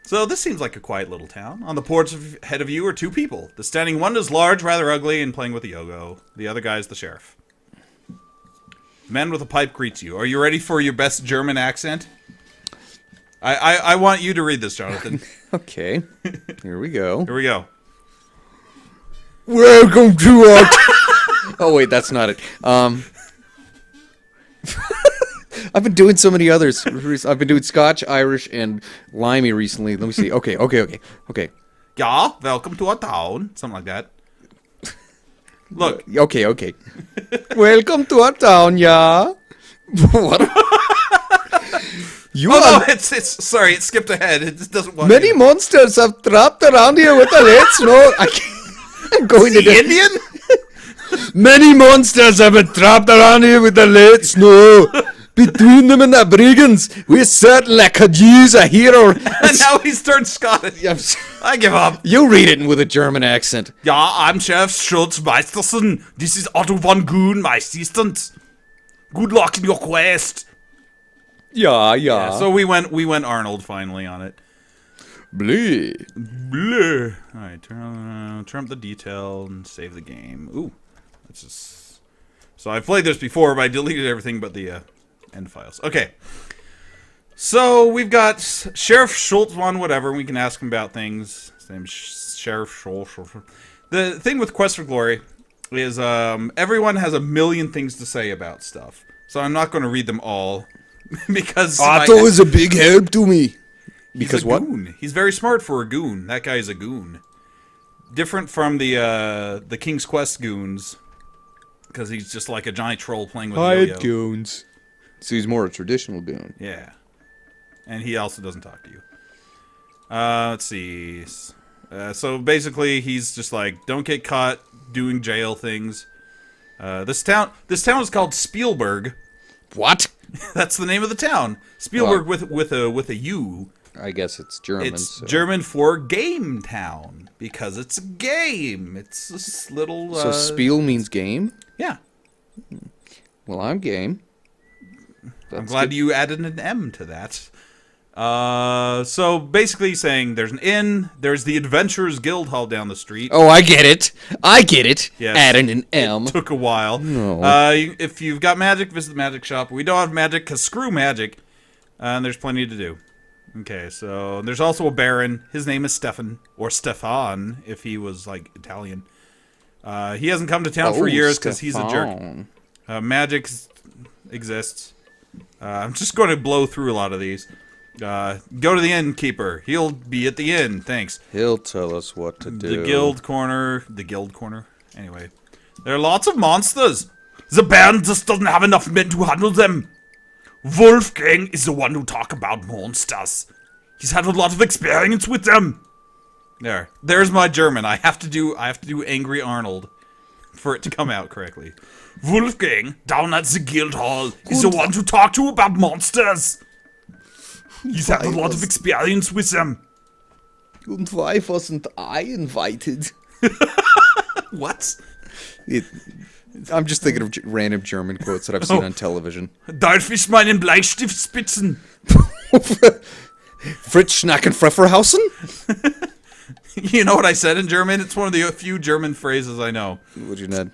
So this seems like a quiet little town. On the porch ahead of you are two people. The standing one is large, rather ugly, and playing with a yo-yo. The other guy is the sheriff. The man with a pipe greets you. Are you ready for your best German accent? I want you to read this, Jonathan. Okay. Here we go. Here we go. Welcome to our... Oh, wait, that's not it. I've been doing so many others. I've been doing Scotch, Irish, and Limey recently. Let me see. Okay. Ja, welcome to our town. Something like that. Look. Okay. Welcome to our town, yeah. What? No, it's sorry, it skipped ahead. It just doesn't want Many monsters have trapped around here with the late snow. I'm going to the Indian? Many monsters have been trapped around here with the late snow. Between them and the brigands, we certainly could use a hero. And now he's turned Scottish. I give up. You read it with a German accent. Ja, I'm Sheriff Schultz Meisterson. This is Otto von Goon, my assistant. Good luck in your quest. Yeah. So we went Arnold finally on it. Bleh. All right, turn up the detail and save the game. Ooh, that's just. So I played this before, but I deleted everything but the end files. Okay. So we've got Sheriff Schultz on whatever. We can ask him about things. His name's Sheriff Schultz. The thing with Quest for Glory is everyone has a million things to say about stuff. So I'm not going to read them all because Otto is a big help to me. Because what? Goon. He's very smart for a goon. That guy's a goon. Different from the King's Quest goons, because he's just like a giant troll playing with a yo-yo. goons. So he's more a traditional goon. Yeah. And he also doesn't talk to you. Let's see. So basically, he's just like, don't get caught doing jail things. This town is called Spielberg. What? That's the name of the town. Spielberg with a U. I guess it's German. It's German for game town because it's a game. It's this little. So Spiel means game. Yeah. Well, I'm game. I'm glad you added an M to that. So basically saying there's an inn, there's the Adventurers Guild Hall down the street. Oh, I get it. Yes. Adding an M. It took a while. No. If you've got magic, visit the magic shop. We don't have magic because screw magic. And there's plenty to do. Okay, so there's also a baron. His name is Stefan, or Stefan, if he was, like, Italian. He hasn't come to town for years because he's a jerk. Magic exists. I'm just going to blow through a lot of these. Go to the innkeeper. He'll be at the inn. Thanks. He'll tell us what to do. The guild corner. Anyway. There are lots of monsters. The baron just doesn't have enough men to handle them. Wolfgang is the one who talk about monsters. He's had a lot of experience with them. There's my German. I have to do Angry Arnold for it to come out correctly. Wolfgang, down at the guild hall, is the one to talk to about monsters. He's had a lot of experience with them. And why wasn't I invited? What? I'm just thinking of random German quotes that I've seen on television. Darf ich meinen Bleistift spitzen? Fritz Schnacken Pfefferhausen? You know what I said in German? It's one of the few German phrases I know. What'd you Ned?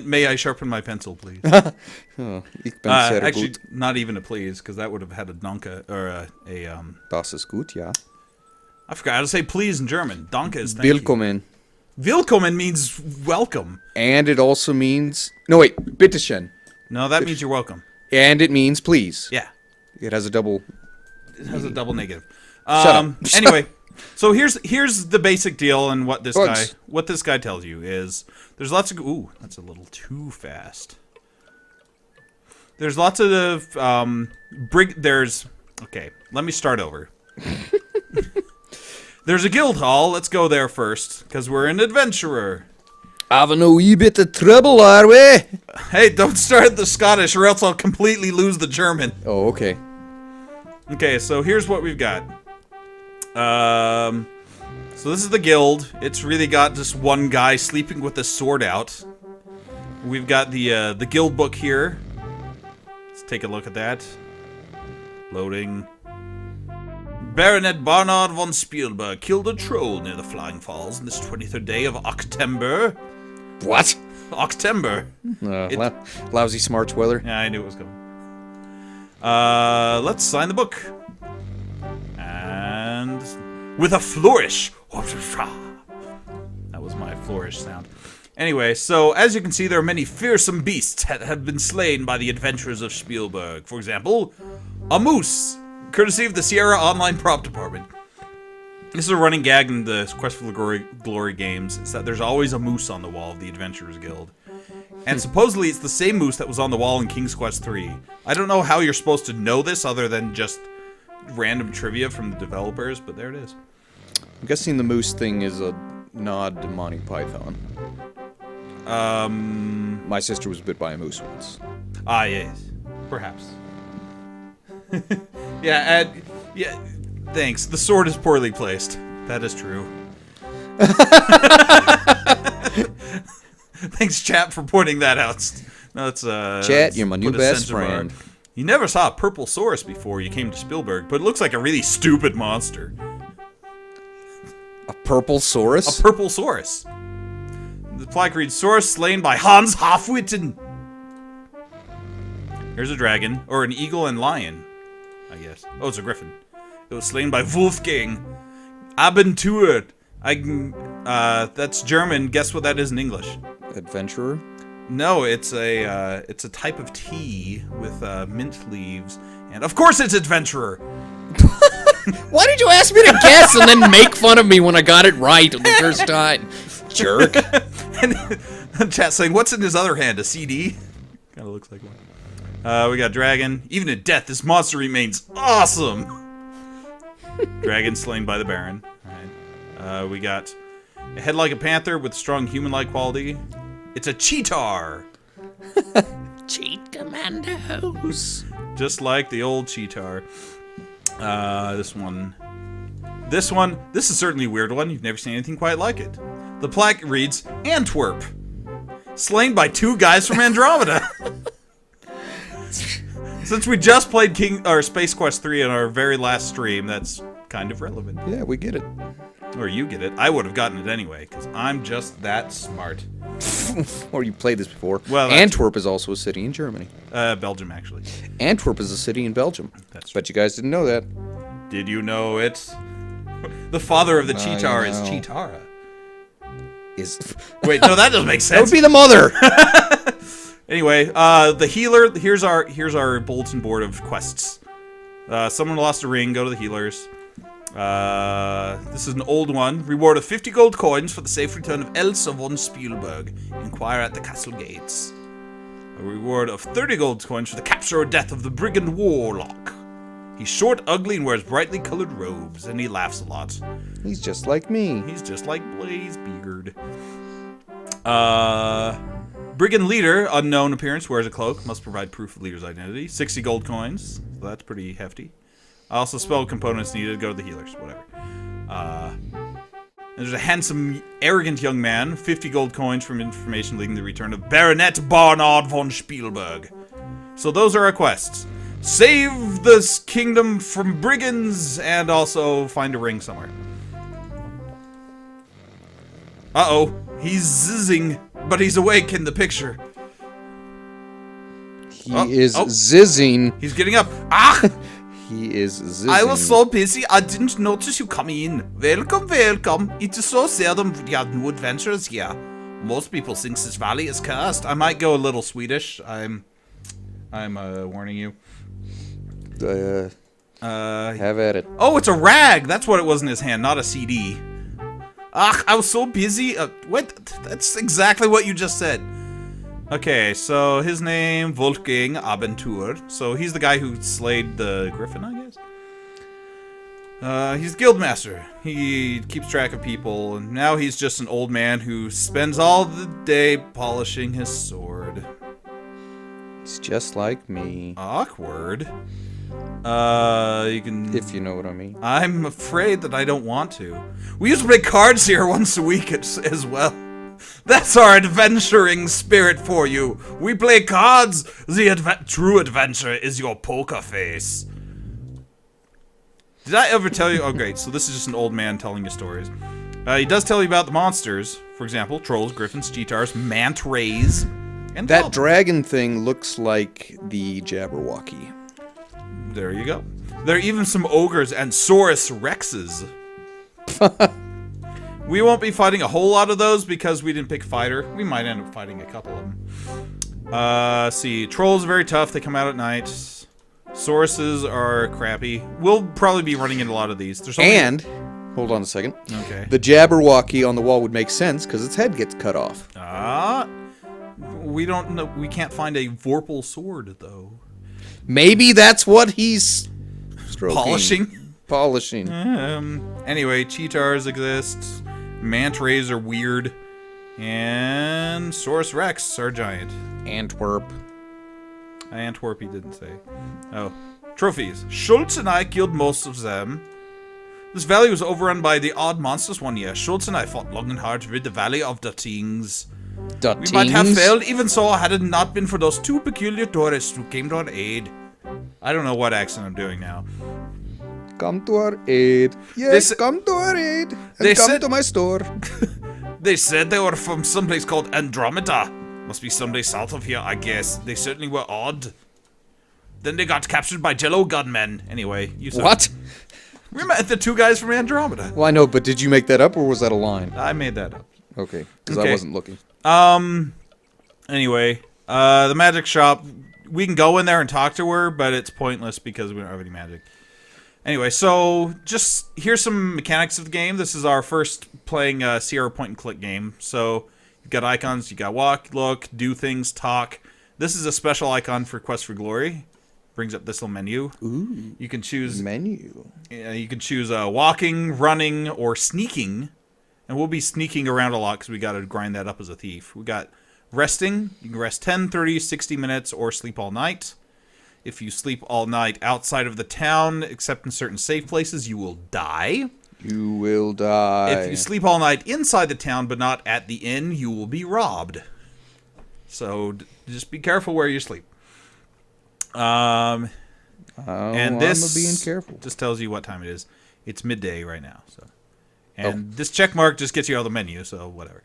May I sharpen my pencil, please? Oh, ich bin sehr actually, gut. not even a please, because that would have had a danke, or Das ist gut, ja. I forgot how to say please in German. Danke is thank you. Willkommen. Willkommen means welcome. And it also means... No, wait. Bitteschön. No, that means you're welcome. And it means please. Yeah. It has a double... It has a double negative. Shut up. Anyway, so here's the basic deal, and what this guy tells you is there's lots of... Ooh, that's a little too fast. There's lots of... Okay, let me start over. There's a guild hall. Let's go there first, because we're an adventurer. Having a wee bit of trouble, are we? Hey, don't start the Scottish, or else I'll completely lose the German. Oh, okay. Okay, so here's what we've got. So this is the guild. It's really got just one guy sleeping with his sword out. We've got the guild book here. Let's take a look at that. Loading. Baronet Barnard von Spielberg killed a troll near the Flying Falls on this 23rd day of October. What? October. Lousy smarts weather. Yeah, I knew it was coming. Let's sign the book. And with a flourish. That was my flourish sound. Anyway, so as you can see, there are many fearsome beasts that have been slain by the adventurers of Spielberg. For example, a moose, courtesy of the Sierra Online Prop Department. This is a running gag in the Quest for Glory games. It's that there's always a moose on the wall of the Adventurers Guild. And supposedly it's the same moose that was on the wall in King's Quest 3. I don't know how you're supposed to know this other than just random trivia from the developers, but there it is. I'm guessing the moose thing is a nod to Monty Python. My sister was bit by a moose once. Ah, yes. Perhaps. Yeah, thanks. The sword is poorly placed. That is true. Thanks, chat, for pointing that out. No, it's Chat, you're my new best friend. You never saw a purple saurus before you came to Spielberg, but it looks like a really stupid monster. A purple saurus? A purple saurus. The plaque reads, Saurus slain by Hans Hofwitten. Here's a dragon, or an eagle and lion, I guess. Oh, it's a griffin. It was slain by Wolfgang Abenteuer. That's German. Guess what that is in English? Adventurer? No, it's a type of tea with mint leaves, and of course it's adventurer. Why did you ask me to guess and then make fun of me when I got it right the first time? Jerk. And chat saying, what's in his other hand? A CD? Kind of looks like one. We got dragon. Even at death, this monster remains awesome. Dragon slain by the Baron. Alright. We got a head like a panther with strong human-like quality. It's a cheetar. Cheat commandos. Just like the old cheetar. This is certainly a weird one. You've never seen anything quite like it. The plaque reads, Antwerp. Slain by 2 guys from Andromeda. Since we just played Space Quest 3 in our very last stream, that's kind of relevant. Yeah, we get it. Or you get it. I would have gotten it anyway, because I'm just that smart. Or you played this before. Well, Antwerp is also a city in Germany. Belgium, actually. Antwerp is a city in Belgium. That's Bet you guys didn't know that. Did you know it? The father of the cheetar is Cheetara. Wait, no, that doesn't make sense. That would be the mother. Anyway, the healer. Here's our bulletin board of quests. Someone lost a ring. Go to the healers. This is an old one. Reward of 50 gold coins for the safe return of Elsa von Spielberg. Inquire at the castle gates. A reward of 30 gold coins for the capture or death of the brigand warlock. He's short, ugly, and wears brightly colored robes, and he laughs a lot. He's just like me. He's just like Blaze Beard. Brigand leader, unknown appearance, wears a cloak. Must provide proof of leader's identity. 60 gold coins. So that's pretty hefty. Also, spell components needed. Go to the healers. Whatever. There's a handsome, arrogant young man. 50 gold coins from information leading the return of Baronet Barnard von Spielberg. So those are our quests. Save this kingdom from brigands, and also find a ring somewhere. Uh-oh. He's zizzing, but he's awake in the picture. He is zizzing. He's getting up. Ah! He is zizzing. I was so busy, I didn't notice you coming in. Welcome, welcome. It is so seldom we have new adventures here. Most people think this valley is cursed. I might go a little Swedish. I'm warning you. Have at it. Oh, it's a rag. That's what it was in his hand, not a CD. Ach, I was so busy. What? That's exactly what you just said. Okay, so his name, Wolfgang Abenteuer. So he's the guy who slayed the griffin, I guess? He's guildmaster. He keeps track of people, and now he's just an old man who spends all the day polishing his sword. He's just like me. Awkward. You can... If you know what I mean. I'm afraid that I don't want to. We used to play cards here once a week as well. That's our adventuring spirit for you. We play cards. The true adventure is your poker face. Did I ever tell you? Oh, great. So this is just an old man telling you stories. He does tell you about the monsters. For example, trolls, griffins, cheetars, manta rays, and That goblins. dragon thing looks like the Jabberwocky. There you go. There are even some ogres and Saurus Rexes. We won't be fighting a whole lot of those because we didn't pick fighter. We might end up fighting a couple of them. See. Trolls are very tough. They come out at night. Sauruses are crappy. We'll probably be running into a lot of these. There's only... And, hold on a second. Okay. The Jabberwocky on the wall would make sense because its head gets cut off. We don't know. We can't find a Vorpal sword, though. Maybe that's what he's Polishing. Polishing. Anyway, cheetars exist. Manta rays are weird. And Saurus Rex are giant. Antwerp. Antwerp, he didn't say. Oh. Trophies. Schultz and I killed most of them. This valley was overrun by the odd monsters one year. Schultz and I fought long and hard to rid the valley of the things. We might have failed, even so, had it not been for those two peculiar tourists who came to our aid. I don't know what accent I'm doing now. Come to our aid. Yes, come to our aid. And come to my store. They said they were from someplace called Andromeda. Must be someday south of here, I guess. They certainly were odd. Then they got captured by Jello gunmen. Anyway, you said... What? We met the two guys from Andromeda. Well, I know, but did you make that up or was that a line? I made that up. Okay, because Okay. I wasn't looking. Anyway, the magic shop, we can go in there and talk to her, but it's pointless because we don't have any magic. Anyway, so just here's some mechanics of the game. This is our first playing Sierra point and click game. So you've got icons, you got walk, look, do things, talk. This is a special icon for Quest for Glory. Brings up this little menu. Ooh. You can choose Menu. you can choose walking, running, or sneaking. And we'll be sneaking around a lot because we got to grind that up as a thief. We got resting. You can rest 10, 30, 60 minutes or sleep all night. If you sleep all night outside of the town, except in certain safe places, you will die. You will die. If you sleep all night inside the town but not at the inn, you will be robbed. So just be careful where you sleep. And this I'm being careful. just tells you what time it is. It's midday right now. So, and this check mark just gets you out of the menu. So whatever.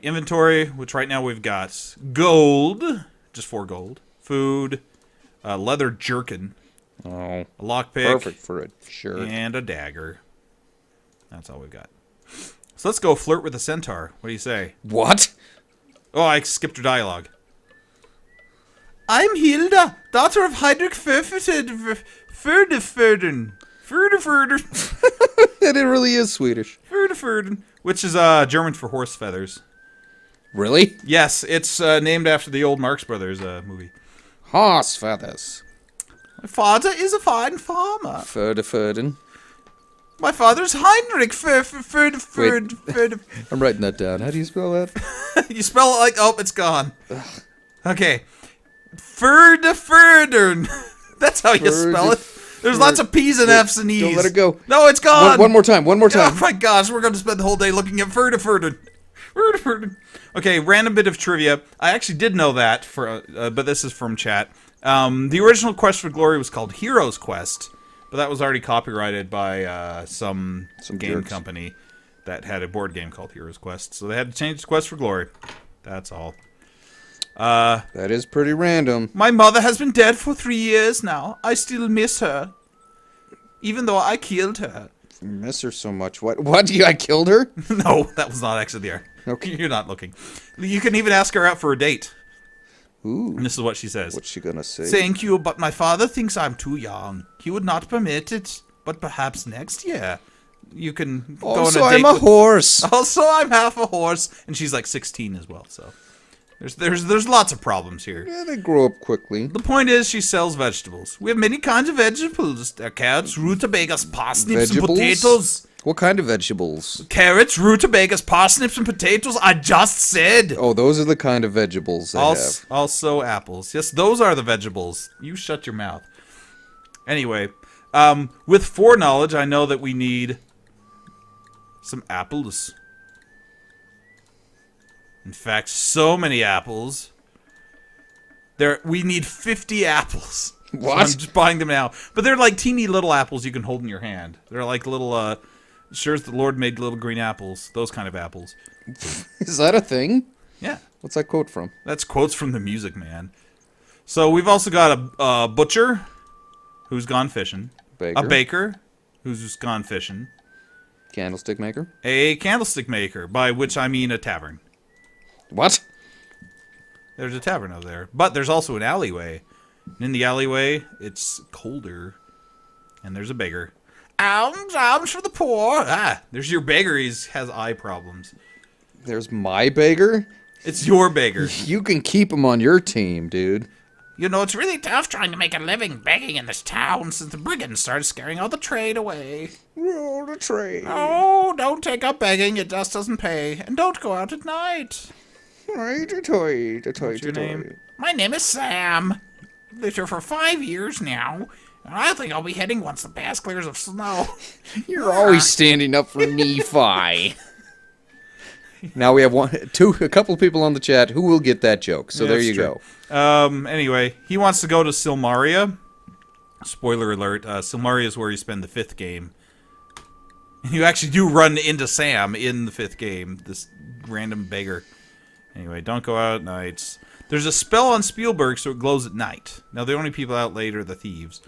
Inventory, which right now we've got gold, just 4 gold, food, leather jerkin, Oh, a lockpick, perfect for a shirt. and a dagger. That's all we've got. So let's go flirt with the centaur. What do you say? What? Oh, I skipped her dialogue. I'm Hilda, daughter of Heinrich Ferdinand. It really is Swedish. Which is German for horse feathers. Really? Yes, it's named after the old Marx Brothers movie. Horse feathers. My father is a fine farmer. Ferden. My father's Heinrich Ferd. I'm writing that down. How do you spell that? You spell it like, oh, it's gone. Okay. Ferdern. That's how you spell it. There's lots of P's and F's and E's. Don't let it go. No, it's gone. One more time. Oh my gosh, we're going to spend the whole day looking at Ferdern. Okay, random bit of trivia. I actually did know that, but this is from chat. The original Quest for Glory was called Heroes Quest, but that was already copyrighted by some game jerks. company that had a board game called Heroes Quest, so they had to change it to Quest for Glory. That's all. That is pretty random. My mother has been dead for 3 years now. I still miss her, even though I killed her. I miss her so much. What? I killed her? No, that was not actually there. Okay. You're not looking. You can even ask her out for a date. Ooh. And this is what she says. What's she gonna say? Thank you, but my father thinks I'm too young. He would not permit it. But perhaps next year you can go on a Also, date I'm a with- horse. Also, I'm half a horse, and she's like 16 as well. So there's lots of problems here. Yeah, they grow up quickly. The point is, she sells vegetables. We have many kinds of vegetables. There are carrots, rutabagas, parsnips, and Vegetables? potatoes. What kind of vegetables? Carrots, rutabagas, parsnips, and potatoes. I just said. Oh, those are the kind of vegetables they have. Also apples. Yes, those are the vegetables. You shut your mouth. Anyway, with foreknowledge, I know that we need some apples. In fact, so many apples. We need 50 apples. What? So I'm just buying them now. But they're like teeny little apples you can hold in your hand. They're like little, sure as the Lord made little green apples. Those kind of apples. Is that a thing? Yeah. What's that quote from? That's quotes from the Music Man. So we've also got a butcher who's gone fishing. Baker. A baker who's just gone fishing. Candlestick maker. A candlestick maker, by which I mean a tavern. What? There's a tavern over there. But there's also an alleyway. And in the alleyway, it's colder. And there's a beggar. Alms for the poor. Ah, there's your beggar. He has eye problems. There's my beggar? It's your beggar. You can keep him on your team, dude. You know, it's really tough trying to make a living begging in this town since the brigands started scaring all the trade away. Oh, the trade. Oh, don't take up begging. It just doesn't pay. And don't go out at night. What's your name? My name is Sam. Lived here for 5 years now. And I think I'll be heading once the pass clears of snow. You're always standing up for Nephi. Now we have a couple people on the chat who will get that joke. So Yeah, there you that's go. Anyway, he wants to go to Silmaria. Spoiler alert, Silmaria is where you spend the 5th game. You actually do run into Sam in the 5th game, this random beggar. Anyway, don't go out at nights. There's a spell on Spielberg so it glows at night. Now, the only people out late are the thieves.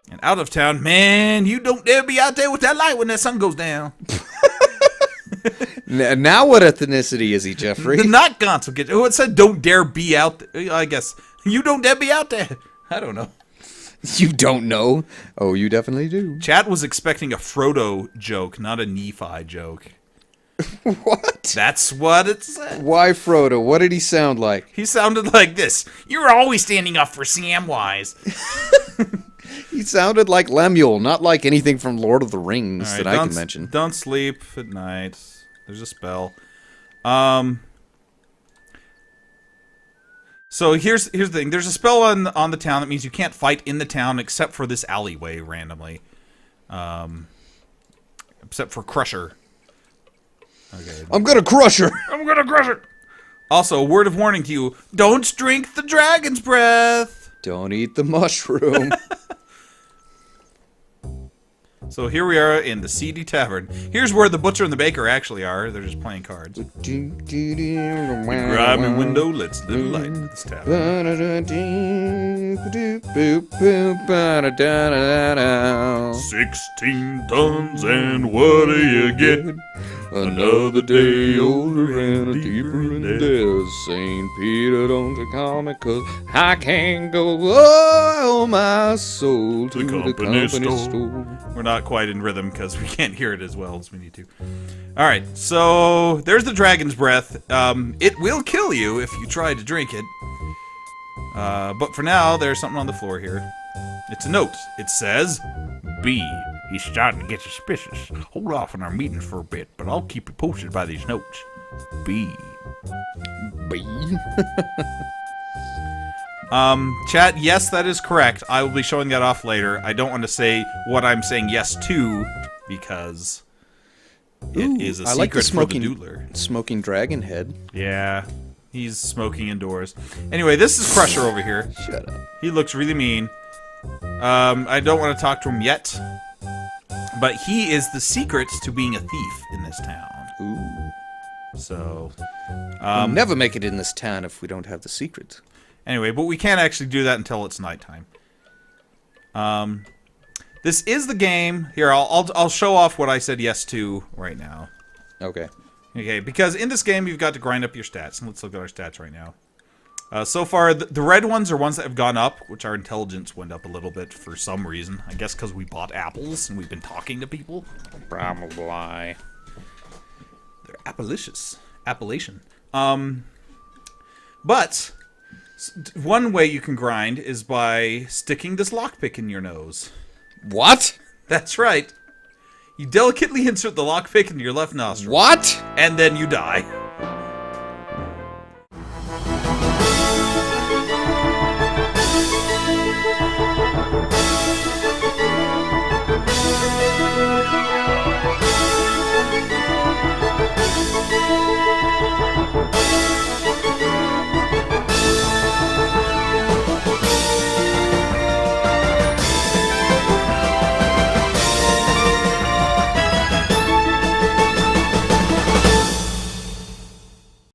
And out of town, man, you don't dare be out there with that light when that sun goes down. Now what ethnicity is he, Jeffrey? The not Gaunt's will get... Oh, it said don't dare be out there. I guess. You don't dare be out there. I don't know. You don't know? Oh, you definitely do. Chat was expecting a Frodo joke, not a Nephi joke. What? That's what it said. Why Frodo? What did he sound like? He sounded like this. You're always standing up for Samwise. He sounded like Lemuel, not like anything from Lord of the Rings Right, that I can mention. Don't sleep at night. There's a spell. So here's the thing. There's a spell on the town that means you can't fight in the town except for this alleyway randomly. Except for Crusher. Okay. I'm gonna crush her! I'm gonna crush her! Also, a word of warning to you. Don't drink the dragon's breath! Don't eat the mushroom. So here we are in the seedy tavern. Here's where the butcher and the baker actually are. They're just playing cards. Grimy window lets little light into this tavern. 16 tons and what do you get? Another day older and deeper in death. St. Peter, don't you call me, 'cause I can't go, oh, my soul, to the company store. We're not quite in rhythm because we can't hear it as well as we need to. Alright, so there's the dragon's breath. It will kill you if you try to drink it. But for now, there's something on the floor here. It's a note. It says, B. He's starting to get suspicious. Hold off on our meetings for a bit, but I'll keep you posted by these notes. B. B. Chat, yes, that is correct. I will be showing that off later. I don't want to say what I'm saying yes to, because it is a I secret like the for the Doodler. smoking dragon head. Yeah, he's smoking indoors. Anyway, this is Crusher over here. Shut up. He looks really mean. I don't want to talk to him yet, but he is the secret to being a thief in this town. Ooh. So, We'll never make it in this town if we don't have the secret. anyway, but we can't actually do that until it's nighttime. This is the game. Here, I'll show off what I said yes to right now. Okay. Okay, because in this game you've got to grind up your stats, and let's look at our stats right now. So far, the red ones are ones that have gone up, which our intelligence went up a little bit for some reason. I guess because we bought apples and we've been talking to people. Probably. They're Appellation. But one way you can grind is by sticking this lockpick in your nose. What? That's right. You delicately insert the lockpick into your left nostril. What? And then you die.